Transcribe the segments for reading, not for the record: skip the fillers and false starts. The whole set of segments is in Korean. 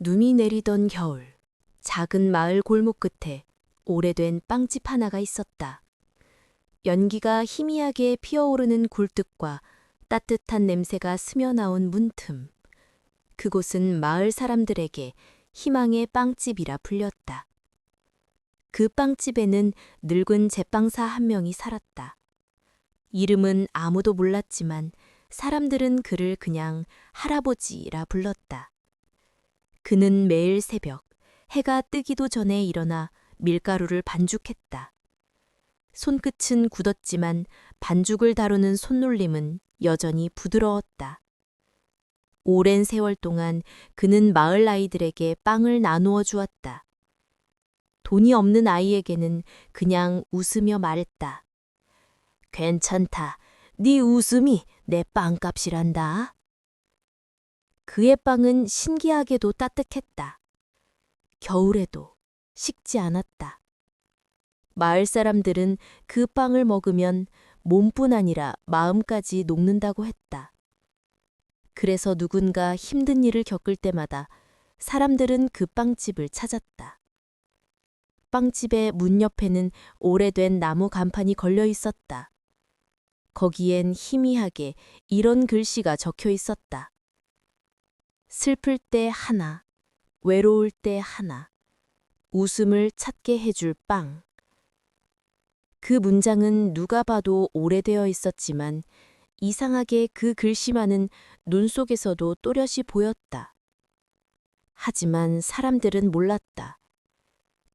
눈이 내리던 겨울, 작은 마을 골목 끝에 오래된 빵집 하나가 있었다. 연기가 희미하게 피어오르는 굴뚝과 따뜻한 냄새가 스며나온 문틈. 그곳은 마을 사람들에게 희망의 빵집이라 불렸다. 그 빵집에는 늙은 제빵사 한 명이 살았다. 이름은 아무도 몰랐지만 사람들은 그를 그냥 할아버지라 불렀다. 그는 매일 새벽 해가 뜨기도 전에 일어나 밀가루를 반죽했다. 손끝은 굳었지만 반죽을 다루는 손놀림은 여전히 부드러웠다. 오랜 세월 동안 그는 마을 아이들에게 빵을 나누어 주었다. 돈이 없는 아이에게는 그냥 웃으며 말했다. 괜찮다. 네 웃음이 내 빵값이란다. 그의 빵은 신기하게도 따뜻했다. 겨울에도 식지 않았다. 마을 사람들은 그 빵을 먹으면 몸뿐 아니라 마음까지 녹는다고 했다. 그래서 누군가 힘든 일을 겪을 때마다 사람들은 그 빵집을 찾았다. 빵집의 문 옆에는 오래된 나무 간판이 걸려 있었다. 거기엔 희미하게 이런 글씨가 적혀 있었다. 슬플 때 하나, 외로울 때 하나, 웃음을 찾게 해줄 빵. 그 문장은 누가 봐도 오래되어 있었지만 이상하게 그 글씨만은 눈 속에서도 또렷이 보였다. 하지만 사람들은 몰랐다.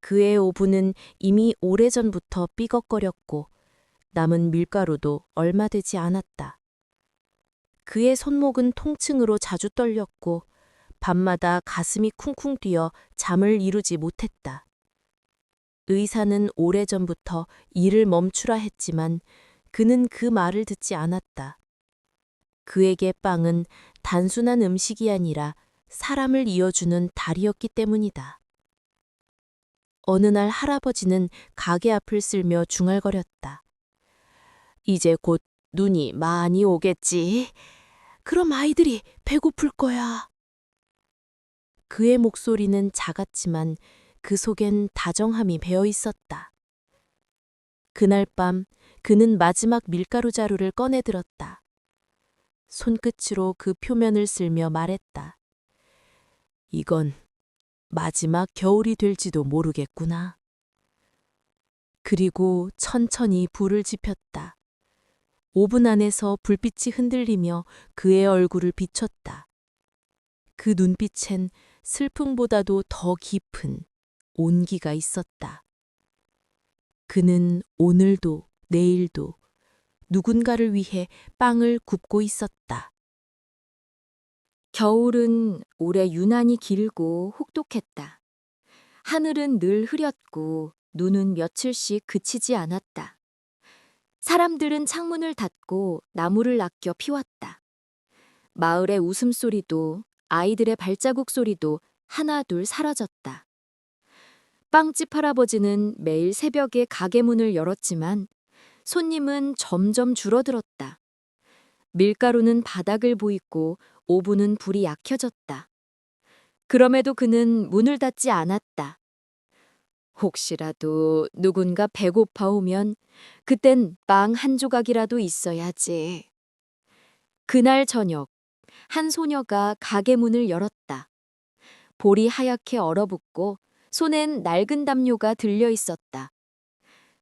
그의 오븐은 이미 오래전부터 삐걱거렸고 남은 밀가루도 얼마 되지 않았다. 그의 손목은 통증으로 자주 떨렸고 밤마다 가슴이 쿵쿵 뛰어 잠을 이루지 못했다. 의사는 오래전부터 일을 멈추라 했지만 그는 그 말을 듣지 않았다. 그에게 빵은 단순한 음식이 아니라 사람을 이어주는 다리였기 때문이다. 어느 날 할아버지는 가게 앞을 쓸며 중얼거렸다. 이제 곧 눈이 많이 오겠지. 그럼 아이들이 배고플 거야. 그의 목소리는 작았지만 그 속엔 다정함이 배어 있었다. 그날 밤 그는 마지막 밀가루 자루를 꺼내 들었다. 손끝으로 그 표면을 쓸며 말했다. 이건 마지막 겨울이 될지도 모르겠구나. 그리고 천천히 불을 지폈다. 오븐 안에서 불빛이 흔들리며 그의 얼굴을 비췄다. 그 눈빛엔 슬픔보다도 더 깊은 온기가 있었다. 그는 오늘도 내일도 누군가를 위해 빵을 굽고 있었다. 겨울은 올해 유난히 길고 혹독했다. 하늘은 늘 흐렸고 눈은 며칠씩 그치지 않았다. 사람들은 창문을 닫고 나무를 아껴 피웠다. 마을의 웃음소리도 아이들의 발자국 소리도 하나둘 사라졌다. 빵집 할아버지는 매일 새벽에 가게 문을 열었지만 손님은 점점 줄어들었다. 밀가루는 바닥을 보이고 오븐은 불이 약해졌다. 그럼에도 그는 문을 닫지 않았다. 혹시라도 누군가 배고파 오면 그땐 빵 한 조각이라도 있어야지. 그날 저녁 한 소녀가 가게 문을 열었다. 볼이 하얗게 얼어붙고 손엔 낡은 담요가 들려 있었다.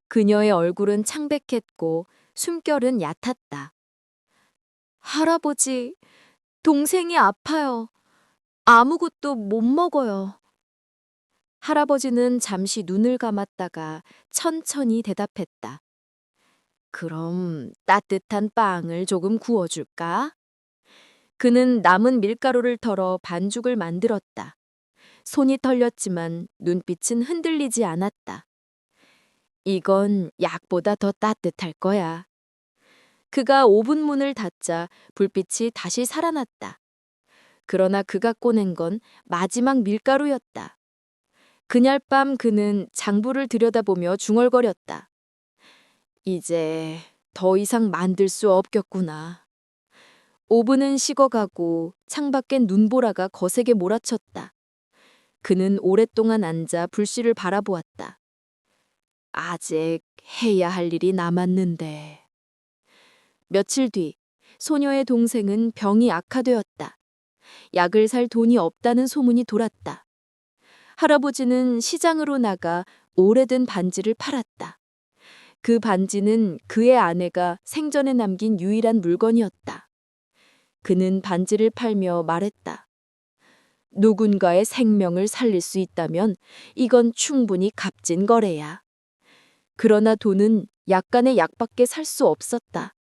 그녀의 얼굴은 창백했고 숨결은 얕았다. 할아버지, 동생이 아파요. 아무것도 못 먹어요. 할아버지는 잠시 눈을 감았다가 천천히 대답했다. 그럼 따뜻한 빵을 조금 구워줄까? 그는 남은 밀가루를 털어 반죽을 만들었다. 손이 떨렸지만 눈빛은 흔들리지 않았다. 이건 약보다 더 따뜻할 거야. 그가 오븐 문을 닫자 불빛이 다시 살아났다. 그러나 그가 꺼낸 건 마지막 밀가루였다. 그날 밤 그는 장부를 들여다보며 중얼거렸다. 이제 더 이상 만들 수 없겠구나. 오븐은 식어가고 창밖엔 눈보라가 거세게 몰아쳤다. 그는 오랫동안 앉아 불씨를 바라보았다. 아직 해야 할 일이 남았는데. 며칠 뒤 소녀의 동생은 병이 악화되었다. 약을 살 돈이 없다는 소문이 돌았다. 할아버지는 시장으로 나가 오래된 반지를 팔았다. 그 반지는 그의 아내가 생전에 남긴 유일한 물건이었다. 그는 반지를 팔며 말했다. 누군가의 생명을 살릴 수 있다면 이건 충분히 값진 거래야. 그러나 돈은 약간의 약밖에 살 수 없었다.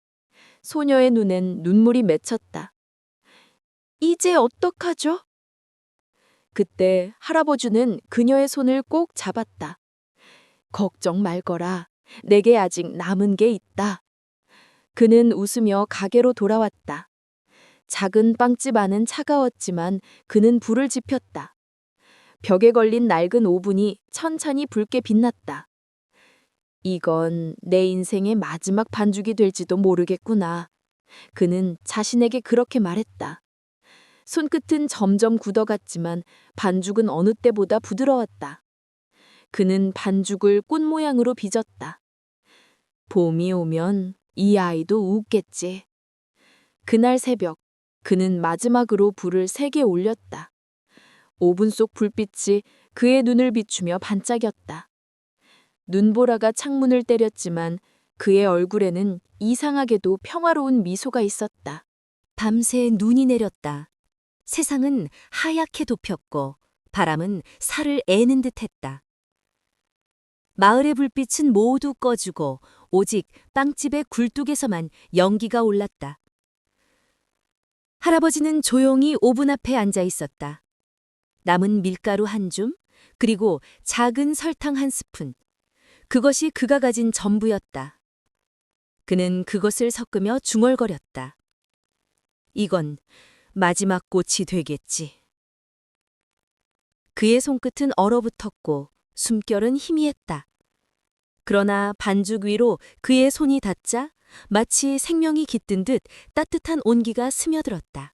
소녀의 눈엔 눈물이 맺혔다. 이제 어떡하죠? 그때 할아버지는 그녀의 손을 꼭 잡았다. 걱정 말거라. 내게 아직 남은 게 있다. 그는 웃으며 가게로 돌아왔다. 작은 빵집 안은 차가웠지만 그는 불을 지폈다. 벽에 걸린 낡은 오븐이 천천히 붉게 빛났다. 이건 내 인생의 마지막 반죽이 될지도 모르겠구나. 그는 자신에게 그렇게 말했다. 손끝은 점점 굳어갔지만 반죽은 어느 때보다 부드러웠다. 그는 반죽을 꽃 모양으로 빚었다. 봄이 오면 이 아이도 웃겠지. 그날 새벽, 그는 마지막으로 불을 세게 올렸다. 오븐 속 불빛이 그의 눈을 비추며 반짝였다. 눈보라가 창문을 때렸지만 그의 얼굴에는 이상하게도 평화로운 미소가 있었다. 밤새 눈이 내렸다. 세상은 하얗게 덮였고 바람은 살을 애는 듯했다. 마을의 불빛은 모두 꺼지고 오직 빵집의 굴뚝에서만 연기가 올랐다. 할아버지는 조용히 오븐 앞에 앉아 있었다. 남은 밀가루 한 줌, 그리고 작은 설탕 한 스푼. 그것이 그가 가진 전부였다. 그는 그것을 섞으며 중얼거렸다. 이건 마지막 꽃이 되겠지. 그의 손끝은 얼어붙었고 숨결은 희미했다. 그러나 반죽 위로 그의 손이 닿자 마치 생명이 깃든 듯 따뜻한 온기가 스며들었다.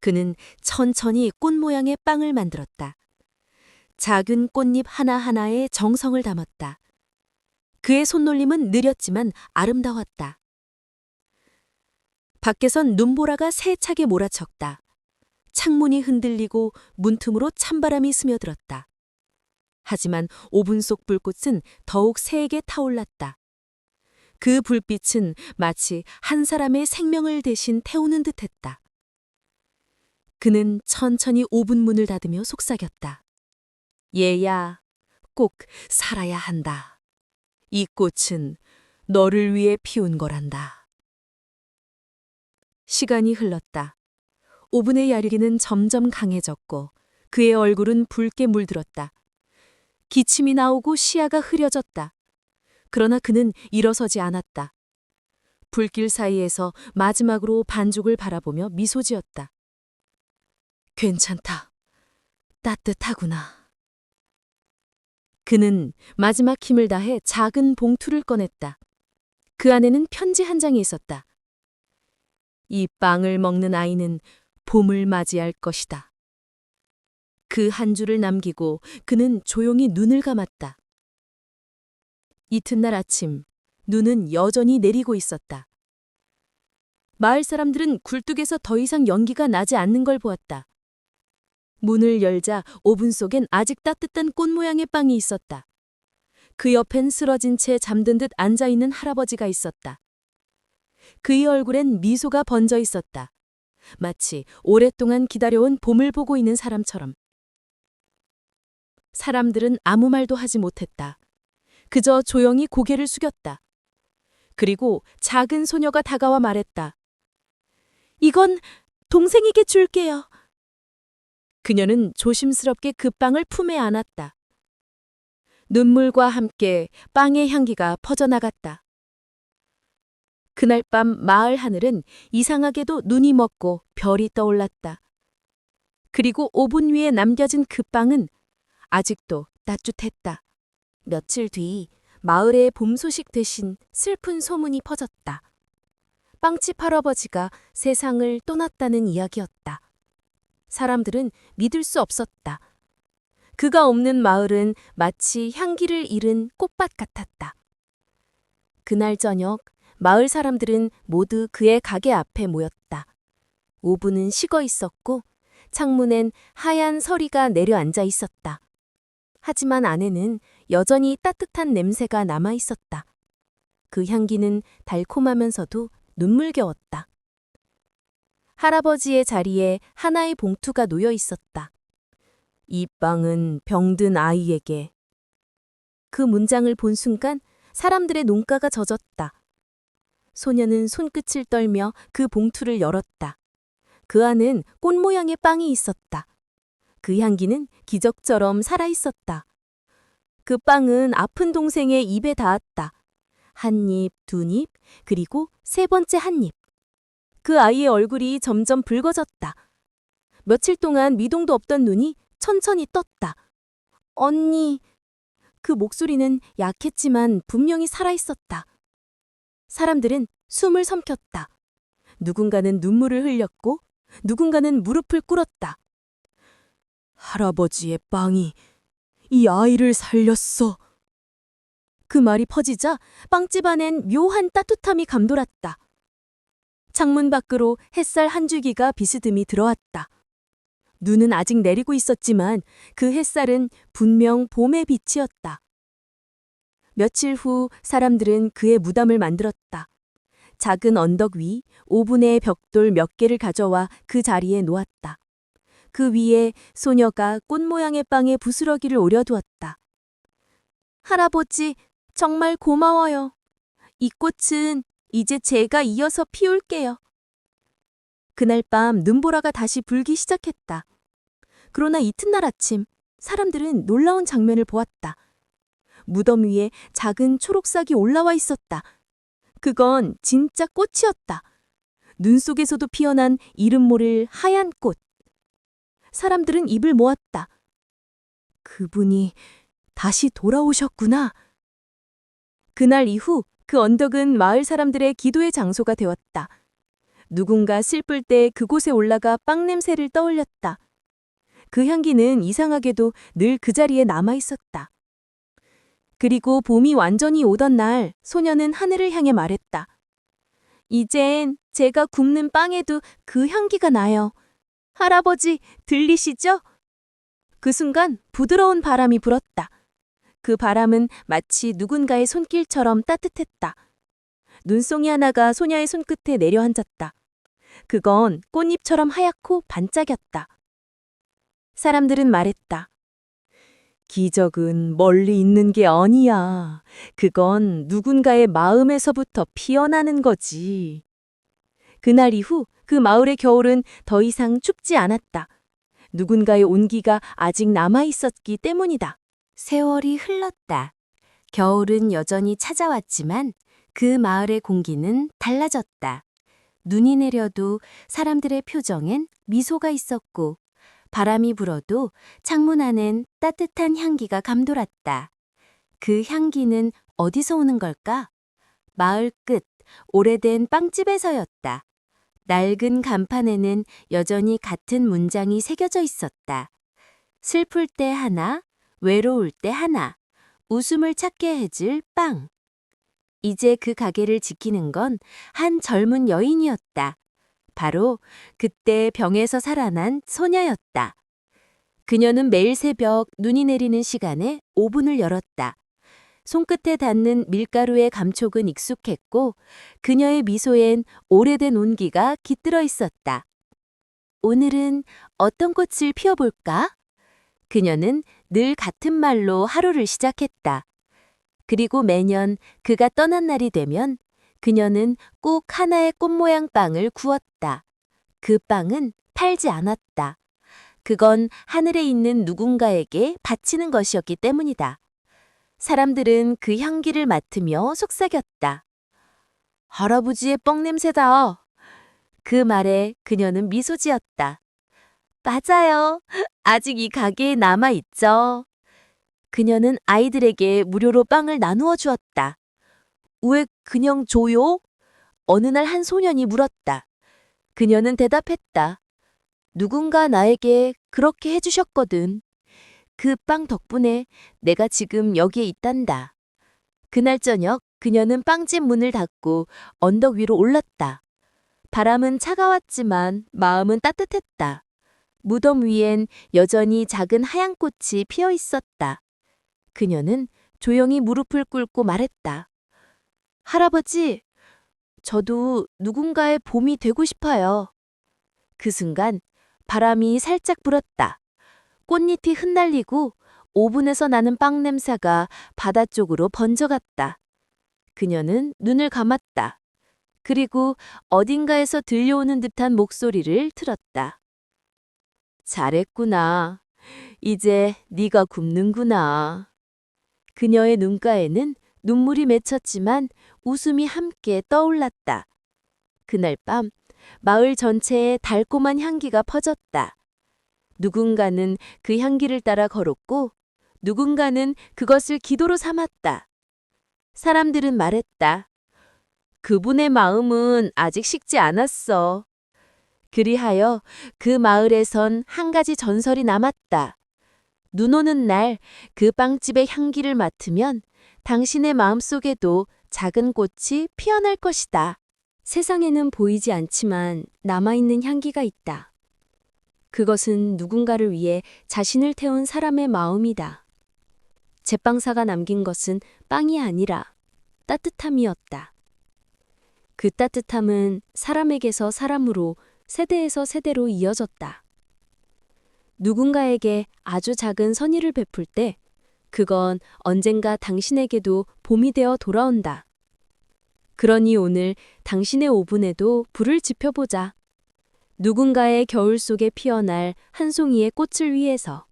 그는 천천히 꽃 모양의 빵을 만들었다. 작은 꽃잎 하나하나에 정성을 담았다. 그의 손놀림은 느렸지만 아름다웠다. 밖에선 눈보라가 세차게 몰아쳤다. 창문이 흔들리고 문틈으로 찬바람이 스며들었다. 하지만 오븐 속 불꽃은 더욱 세게 타올랐다. 그 불빛은 마치 한 사람의 생명을 대신 태우는 듯했다. 그는 천천히 오븐 문을 닫으며 속삭였다. 얘야, 꼭 살아야 한다. 이 꽃은 너를 위해 피운 거란다. 시간이 흘렀다. 오븐의 야리기는 점점 강해졌고 그의 얼굴은 붉게 물들었다. 기침이 나오고 시야가 흐려졌다. 그러나 그는 일어서지 않았다. 불길 사이에서 마지막으로 반죽을 바라보며 미소 지었다. 괜찮다. 따뜻하구나. 그는 마지막 힘을 다해 작은 봉투를 꺼냈다. 그 안에는 편지 한 장이 있었다. 이 빵을 먹는 아이는 봄을 맞이할 것이다. 그 한 줄을 남기고 그는 조용히 눈을 감았다. 이튿날 아침, 눈은 여전히 내리고 있었다. 마을 사람들은 굴뚝에서 더 이상 연기가 나지 않는 걸 보았다. 문을 열자 오븐 속엔 아직 따뜻한 꽃 모양의 빵이 있었다. 그 옆엔 쓰러진 채 잠든 듯 앉아있는 할아버지가 있었다. 그의 얼굴엔 미소가 번져 있었다. 마치 오랫동안 기다려온 봄을 보고 있는 사람처럼. 사람들은 아무 말도 하지 못했다. 그저 조용히 고개를 숙였다. 그리고 작은 소녀가 다가와 말했다. 이건 동생에게 줄게요. 그녀는 조심스럽게 그 빵을 품에 안았다. 눈물과 함께 빵의 향기가 퍼져나갔다. 그날 밤 마을 하늘은 이상하게도 눈이 먹고 별이 떠올랐다. 그리고 오븐 위에 남겨진 그 빵은 아직도 따뜻했다. 며칠 뒤 마을에 봄 소식 대신 슬픈 소문이 퍼졌다. 빵집 할아버지가 세상을 떠났다는 이야기였다. 사람들은 믿을 수 없었다. 그가 없는 마을은 마치 향기를 잃은 꽃밭 같았다. 그날 저녁 마을 사람들은 모두 그의 가게 앞에 모였다. 오븐은 식어 있었고 창문엔 하얀 서리가 내려앉아 있었다. 하지만 안에는 여전히 따뜻한 냄새가 남아 있었다. 그 향기는 달콤하면서도 눈물겨웠다. 할아버지의 자리에 하나의 봉투가 놓여 있었다. 이 빵은 병든 아이에게. 그 문장을 본 순간 사람들의 눈가가 젖었다. 소녀는 손끝을 떨며 그 봉투를 열었다. 그 안은 꽃 모양의 빵이 있었다. 그 향기는 기적처럼 살아있었다. 그 빵은 아픈 동생의 입에 닿았다. 한 입, 두 입, 그리고 세 번째 한 입. 그 아이의 얼굴이 점점 붉어졌다. 며칠 동안 미동도 없던 눈이 천천히 떴다. 언니. 그 목소리는 약했지만 분명히 살아있었다. 사람들은 숨을 삼켰다. 누군가는 눈물을 흘렸고 누군가는 무릎을 꿇었다. 할아버지의 빵이 이 아이를 살렸어. 그 말이 퍼지자 빵집 안엔 묘한 따뜻함이 감돌았다. 창문 밖으로 햇살 한 줄기가 비스듬히 들어왔다. 눈은 아직 내리고 있었지만 그 햇살은 분명 봄의 빛이었다. 며칠 후 사람들은 그의 무덤을 만들었다. 작은 언덕 위 오분의 벽돌 몇 개를 가져와 그 자리에 놓았다. 그 위에 소녀가 꽃 모양의 빵에 부스러기를 오려두었다. 할아버지, 정말 고마워요. 이 꽃은 이제 제가 이어서 피울게요. 그날 밤 눈보라가 다시 불기 시작했다. 그러나 이튿날 아침 사람들은 놀라운 장면을 보았다. 무덤 위에 작은 초록싹이 올라와 있었다. 그건 진짜 꽃이었다. 눈 속에서도 피어난 이름 모를 하얀 꽃. 사람들은 입을 모았다. 그분이 다시 돌아오셨구나. 그날 이후 그 언덕은 마을 사람들의 기도의 장소가 되었다. 누군가 슬플 때 그곳에 올라가 빵 냄새를 떠올렸다. 그 향기는 이상하게도 늘 그 자리에 남아 있었다. 그리고 봄이 완전히 오던 날 소녀는 하늘을 향해 말했다. 이젠 제가 굽는 빵에도 그 향기가 나요. 할아버지, 들리시죠? 그 순간 부드러운 바람이 불었다. 그 바람은 마치 누군가의 손길처럼 따뜻했다. 눈송이 하나가 소녀의 손끝에 내려앉았다. 그건 꽃잎처럼 하얗고 반짝였다. 사람들은 말했다. 기적은 멀리 있는 게 아니야. 그건 누군가의 마음에서부터 피어나는 거지. 그날 이후 그 마을의 겨울은 더 이상 춥지 않았다. 누군가의 온기가 아직 남아 있었기 때문이다. 세월이 흘렀다. 겨울은 여전히 찾아왔지만 그 마을의 공기는 달라졌다. 눈이 내려도 사람들의 표정엔 미소가 있었고 바람이 불어도 창문 안엔 따뜻한 향기가 감돌았다. 그 향기는 어디서 오는 걸까? 마을 끝 오래된 빵집에서였다. 낡은 간판에는 여전히 같은 문장이 새겨져 있었다. 슬플 때 하나, 외로울 때 하나, 웃음을 찾게 해줄 빵. 이제 그 가게를 지키는 건 한 젊은 여인이었다. 바로 그때 병에서 살아난 소녀였다. 그녀는 매일 새벽 눈이 내리는 시간에 오븐을 열었다. 손끝에 닿는 밀가루의 감촉은 익숙했고 그녀의 미소엔 오래된 온기가 깃들어 있었다. 오늘은 어떤 꽃을 피워볼까? 그녀는 늘 같은 말로 하루를 시작했다. 그리고 매년 그가 떠난 날이 되면 그녀는 꼭 하나의 꽃 모양 빵을 구웠다. 그 빵은 팔지 않았다. 그건 하늘에 있는 누군가에게 바치는 것이었기 때문이다. 사람들은 그 향기를 맡으며 속삭였다. 할아버지의 뻥 냄새다. 그 말에 그녀는 미소 지었다. 맞아요. 아직 이 가게에 남아있죠. 그녀는 아이들에게 무료로 빵을 나누어 주었다. 왜 그냥 줘요? 어느 날 한 소년이 물었다. 그녀는 대답했다. 누군가 나에게 그렇게 해주셨거든. 그 빵 덕분에 내가 지금 여기에 있단다. 그날 저녁 그녀는 빵집 문을 닫고 언덕 위로 올랐다. 바람은 차가웠지만 마음은 따뜻했다. 무덤 위엔 여전히 작은 하얀 꽃이 피어 있었다. 그녀는 조용히 무릎을 꿇고 말했다. 할아버지, 저도 누군가의 봄이 되고 싶어요. 그 순간 바람이 살짝 불었다. 꽃잎이 흩날리고 오븐에서 나는 빵 냄새가 바다 쪽으로 번져갔다. 그녀는 눈을 감았다. 그리고 어딘가에서 들려오는 듯한 목소리를 들었다. 잘했구나. 이제 네가 굽는구나. 그녀의 눈가에는 눈물이 맺혔지만 웃음이 함께 떠올랐다. 그날 밤 마을 전체에 달콤한 향기가 퍼졌다. 누군가는 그 향기를 따라 걸었고 누군가는 그것을 기도로 삼았다. 사람들은 말했다. 그분의 마음은 아직 식지 않았어. 그리하여 그 마을에선 한 가지 전설이 남았다. 눈 오는 날 그 빵집의 향기를 맡으면 당신의 마음속에도 작은 꽃이 피어날 것이다. 세상에는 보이지 않지만 남아있는 향기가 있다. 그것은 누군가를 위해 자신을 태운 사람의 마음이다. 제빵사가 남긴 것은 빵이 아니라 따뜻함이었다. 그 따뜻함은 사람에게서 사람으로 세대에서 세대로 이어졌다. 누군가에게 아주 작은 선의를 베풀 때 그건 언젠가 당신에게도 봄이 되어 돌아온다. 그러니 오늘 당신의 오븐에도 불을 지펴보자. 누군가의 겨울 속에 피어날 한 송이의 꽃을 위해서.